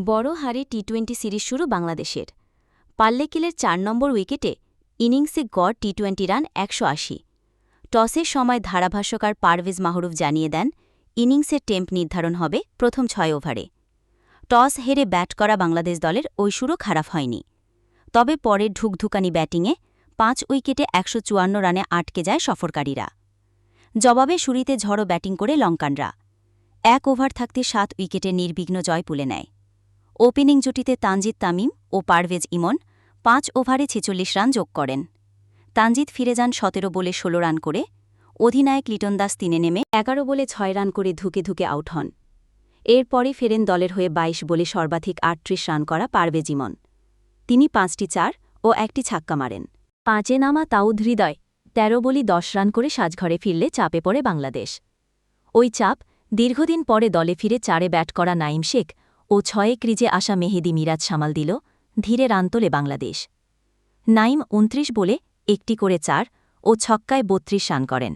বড় হারে টি-20 সিরিজ শুরু বাংলাদেশের। পাল্লেকিলের ৪ নম্বর উইকেটে ইনিংসে গড় টি-20 রান ১৮০। টসের সময় ধারাভাষ্যকার পারভেজ মাহরুফ জানিয়ে দেন, ইনিংসের টেম্প নির্ধারণ হবে প্রথম ৬ ওভারে। টস হেরে ব্যাট করা বাংলাদেশ দলের ওই শুরু খারাপ হয়নি। তবে পরের ঢুকঢুকানি ব্যাটিংয়ে ৫ উইকেটে ১৫৪ রানে আটকে যায় সফরকারীরা। জবাবে শুরুতে ঝড়ো ব্যাটিং করে লঙ্কানরা ১ ওভার থাকতে ৭ উইকেটে নির্বিঘ্ন জয় তুলে নেয়। ওপেনিং জুটিতে তানজিদ তামিম ও পারভেজ ইমন ৫ ওভারে ৪৬ রান যোগ করেন। তানজিদ ফিরে যান ১৭ বলে ১৬ রান করে। অধিনায়ক লিটন দাস ৩ নেমে ১১ বলে ৬ রান করে ধুকে ধুকে আউট হন। এরপরে ফেরেন দলের হয়ে ২২ বলে সর্বাধিক ৩৮ রান করা পারভেজ ইমন। তিনি ৫টি ৪ ও ১টি ছক্কা মারেন। ৫-এ নামা তাউদ হৃদয় ১৩ বলে ১০ রান করে সাজঘরে ফিরলে চাপে পড়ে বাংলাদেশ। ওই চাপ দীর্ঘদিন পরে দলে ফিরে ৪-এ ব্যাট করা নাঈম শেখ ও ৬-এ ক্রিজে আসা মেহেদী মিরাজ সামাল দিল। ধীরে রান তোলে বাংলাদেশ। নাঈম ২৯ বলে ১টি করে ৪ ও ছক্কায় ৩২ রান করেন।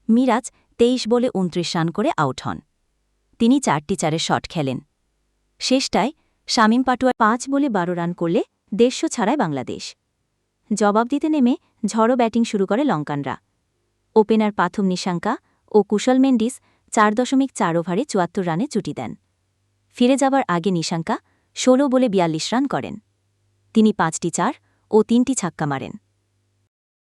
মিরাজ ২৩ বলে ২৯ রান করে আউট হন। তিনি ৪টি ৪-এর শট খেলেন। শেষটায় শামীম পাটোয়া ৫ বলে ১২ রান করলে দেশ ছাড়ায় বাংলাদেশ। জবাব দিতে নেমে ঝড়ো ব্যাটিং শুরু করে লঙ্কানরা। ওপেনার পাথুম নিশাঙ্কা ও কুশল মেন্ডিস ৪.৪ ওভারে ৭৪ রানে জুটি দেন। ফিরে যাবার আগে নিশাঙ্কা ১৬ বলে ৪২ রান করেন। তিনি ৫টি ৪ ও ৩টি ছক্কা মারেন।